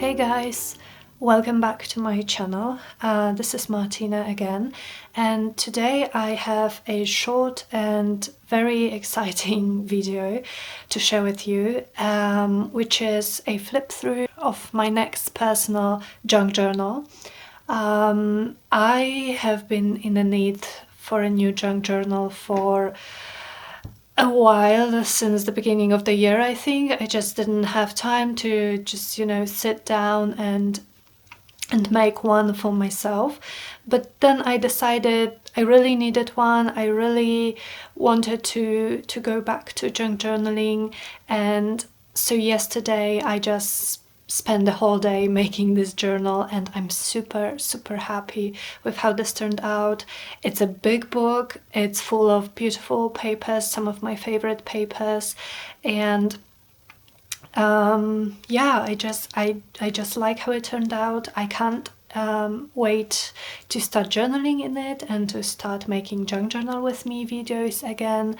Hey guys, welcome back to my channel. This is Martina again, and today I have a short and very exciting video to share with you, which is a flip through of my next personal junk journal. I have been in the need for a new junk journal for a while, since the beginning of the year. I think I just didn't have time to just sit down and make one for myself. But then I decided I really needed one. I really wanted to go back to junk journaling, and so yesterday I just spent the whole day making this journal, and I'm super happy with how this turned out. It's a big book, it's full of beautiful papers, some of my favorite papers, and yeah, I just like how it turned out. I can't wait to start journaling in it and to start making junk journal with me videos again.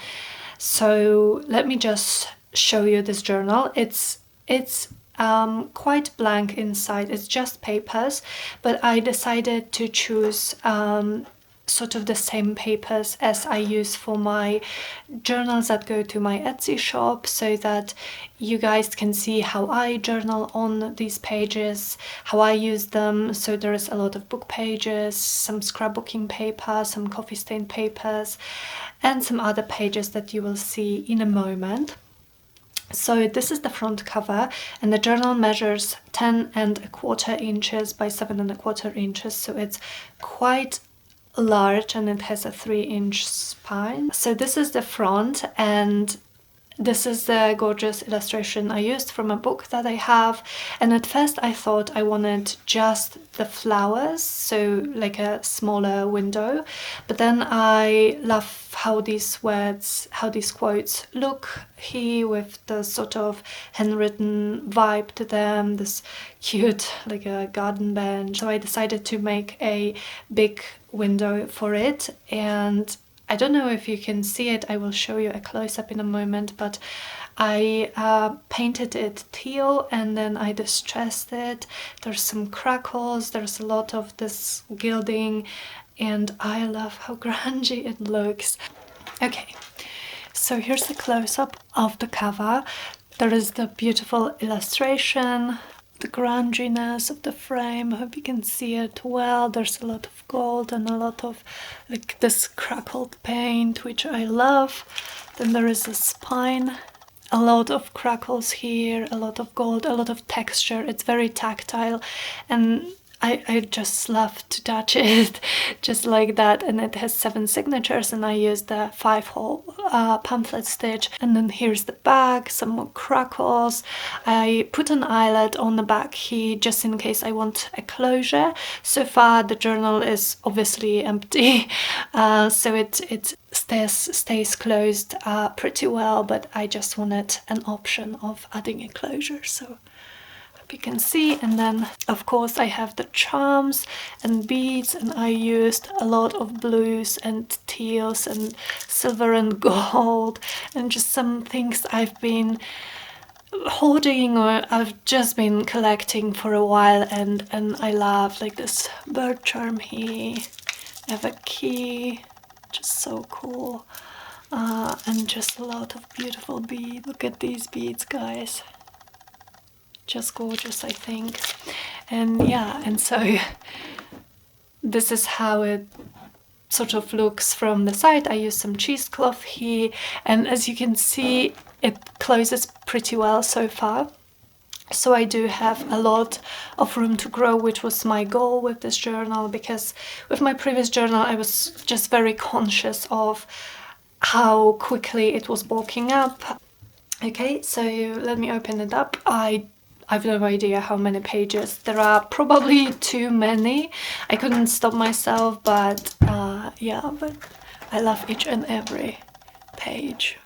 So let me just show you this journal. It's quite blank inside. It's just papers, but I decided to choose sort of the same papers as I use for my journals that go to my Etsy shop, so that you guys can see how I journal on these pages, how I use them. So there is a lot of book pages, some scrapbooking paper, some coffee stain papers, and some other pages that you will see in a moment. So this is the front cover, and the journal measures 10¼ inches by 7¼ inches, so it's quite large, and it has a 3-inch spine. So this is the front, and this is the gorgeous illustration I used from a book that I have. And at first I thought I wanted just the flowers, so like a smaller window, but then I love how these words, how these quotes look here with the sort of handwritten vibe to them, this cute like a garden bench. So I decided to make a big window for it, and I don't know if you can see it. I will show you a close-up in a moment, but I painted it teal, and then I distressed it. There's some crackles, there's a lot of this gilding, and I love how grungy it looks. Okay, so here's a close-up of the cover. There is the beautiful illustration, the grunginess of the frame. I hope you can see it well. There's a lot of gold and a lot of like this crackled paint, which I love. Then there is a spine, a lot of crackles here, a lot of gold, a lot of texture. It's very tactile, and I just love to touch it just like that. And it has 7 signatures, and I used the 5-hole pamphlet stitch. And then here's the back, some more crackles. I put an eyelet on the back here just in case I want a closure. So far the journal is obviously empty, so it stays closed pretty well, but I just wanted an option of adding a closure, so you can see. And then of course I have the charms and beads, and I used a lot of blues and teals and silver and gold, and just some things I've been hoarding or I've just been collecting for a while, and I love like this bird charm here. I have a key, just so cool, and just a lot of beautiful beads. Look at these beads, guys. Just gorgeous, I think. And yeah, and so this is how it sort of looks from the side. I use some cheesecloth here, and as you can see, it closes pretty well so far. So I do have a lot of room to grow, which was my goal with this journal, because with my previous journal I was just very conscious of how quickly it was bulking up. Okay, so let me open it up. I've no idea how many pages. There are probably too many. I couldn't stop myself, but yeah, but I love each and every page.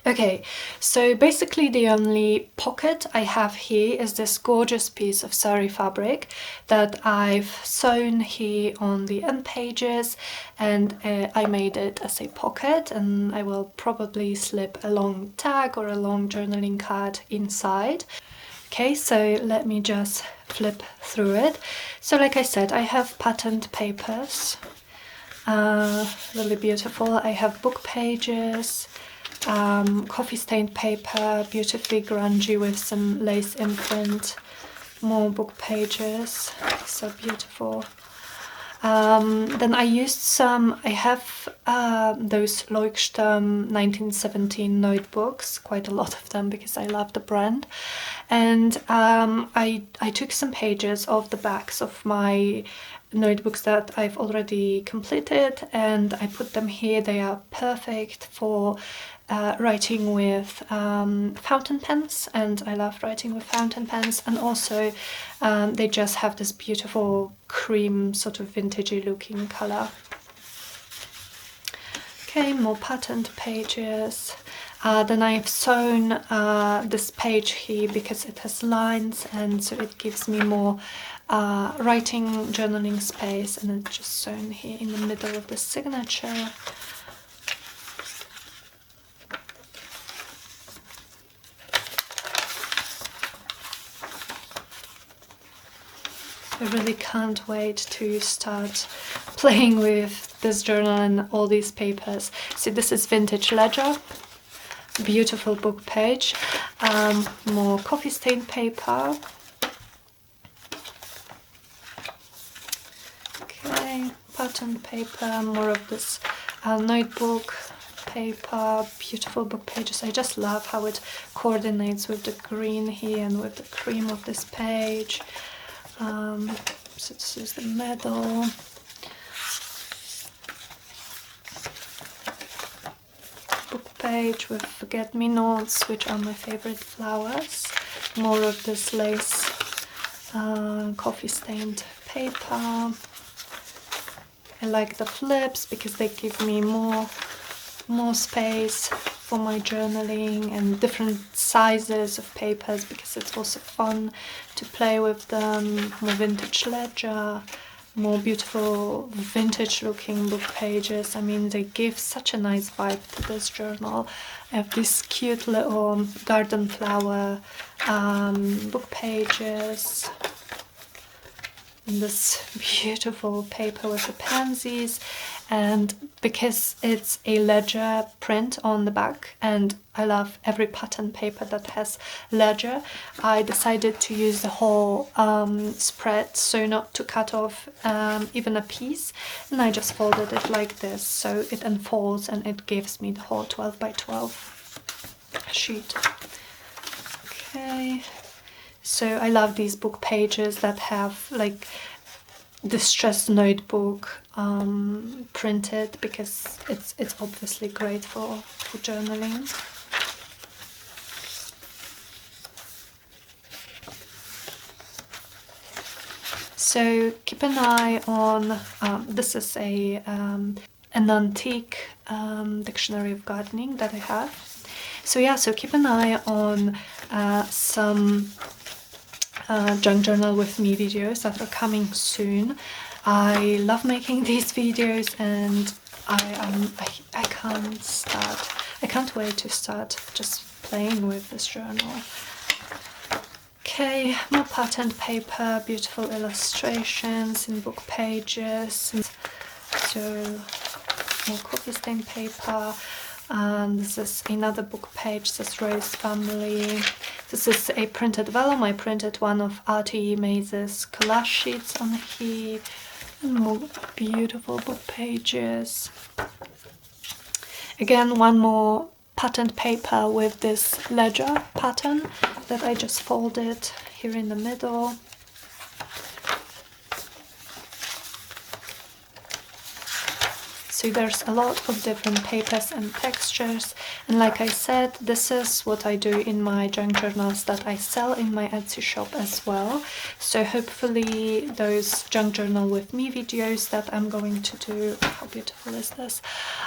Okay, so basically the only pocket I have here is this gorgeous piece of sari fabric that I've sewn here on the end pages, and I made it as a pocket, and I will probably slip a long tag or a long journaling card inside. Okay, so let me just flip through it. So like I said, I have patterned papers, really beautiful. I have book pages, coffee stained paper, beautifully grungy with some lace imprint, more book pages, so beautiful. Then I used I have those Leuchtturm 1917 notebooks, quite a lot of them because I love the brand. And I took some pages off the backs of my notebooks that I've already completed, and I put them here. They are perfect for writing with fountain pens, and I love writing with fountain pens, and also they just have this beautiful cream, sort of vintagey looking colour. Okay, more patterned pages. Then I've sewn this page here because it has lines, and so it gives me more writing journaling space, and it's just sewn here in the middle of the signature. I really can't wait to start playing with this journal and all these papers. See, this is vintage ledger, beautiful book page, more coffee stained paper. Okay, patterned paper, more of this notebook paper, beautiful book pages. I just love how it coordinates with the green here and with the cream of this page. So this is the middle. Book page with forget-me-nots, which are my favorite flowers. More of this lace coffee stained paper. I like the flips because they give me more space for my journaling, and different sizes of papers because it's also fun to play with them. More vintage ledger, more beautiful vintage looking book pages. I mean, they give such a nice vibe to this journal. I have these cute little garden flower book pages, and this beautiful paper with the pansies. And because it's a ledger print on the back, and I love every pattern paper that has ledger, I decided to use the whole spread, so not to cut off even a piece, and I just folded it like this, so it unfolds and it gives me the whole 12 by 12 sheet. Okay, so I love these book pages that have like distressed notebook printed, because it's obviously great for journaling. So keep an eye on this is an antique dictionary of gardening that I have. So yeah, so keep an eye on some junk journal with me videos that are coming soon. I love making these videos, and I can't wait to start just playing with this journal. Okay, more patterned paper, beautiful illustrations in book pages. So more coffee stained paper. This is another book page, this Rose Family. This is a printed vellum. I printed one of Artie Maze's collage sheets on here. And more beautiful book pages. Again, one more patterned paper with this ledger pattern that I just folded here in the middle. So there's a lot of different papers and textures, and like I said, this is what I do in my junk journals that I sell in my Etsy shop as well. So hopefully those junk journal with me videos that I'm going to do, how beautiful is this,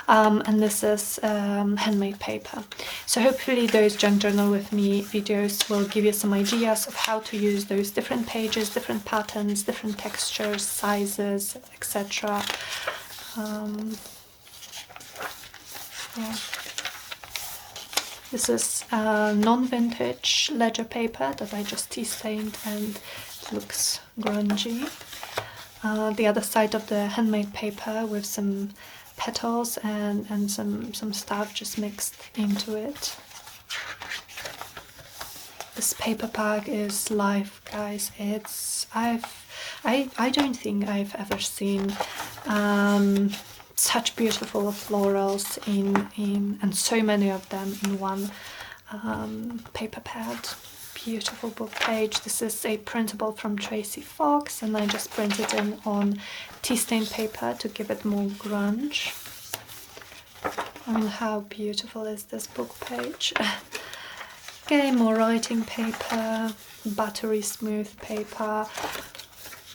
and this is handmade paper. So hopefully those junk journal with me videos will give you some ideas of how to use those different pages, different patterns, different textures, sizes, etc. Yeah. This is non-vintage ledger paper that I just tea stained and it looks grungy. The other side of the handmade paper with some petals and some stuff just mixed into it. This paper bag is life, guys. I don't think I've ever seen such beautiful florals and so many of them in one paper pad. Beautiful book page. This is a printable from Tracy Fox, and I just printed in on tea stained paper to give it more grunge. I mean, how beautiful is this book page? Okay, more writing paper, buttery smooth paper,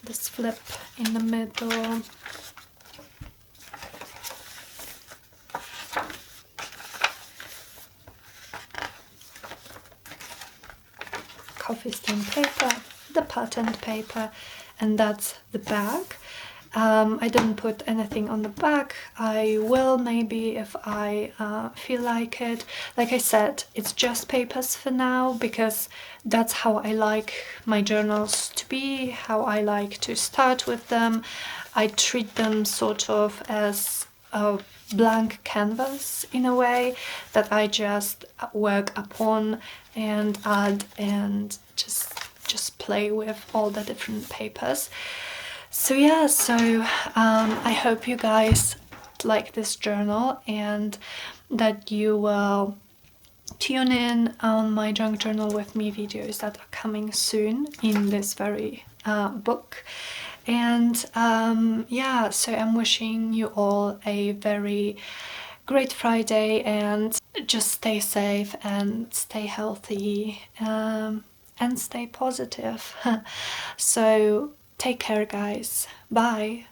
this flip in the middle. Coffee stain paper, the patterned paper, and that's the bag. I didn't put anything on the back. I will maybe if I feel like it. Like I said, it's just papers for now because that's how I like my journals to be, how I like to start with them. I treat them sort of as a blank canvas in a way that I just work upon and add and just play with all the different papers. So yeah, I hope you guys like this journal and that you will tune in on my junk journal with me videos that are coming soon in this very book. And yeah, so I'm wishing you all a very great Friday, and just stay safe and stay healthy and stay positive. So take care, guys. Bye.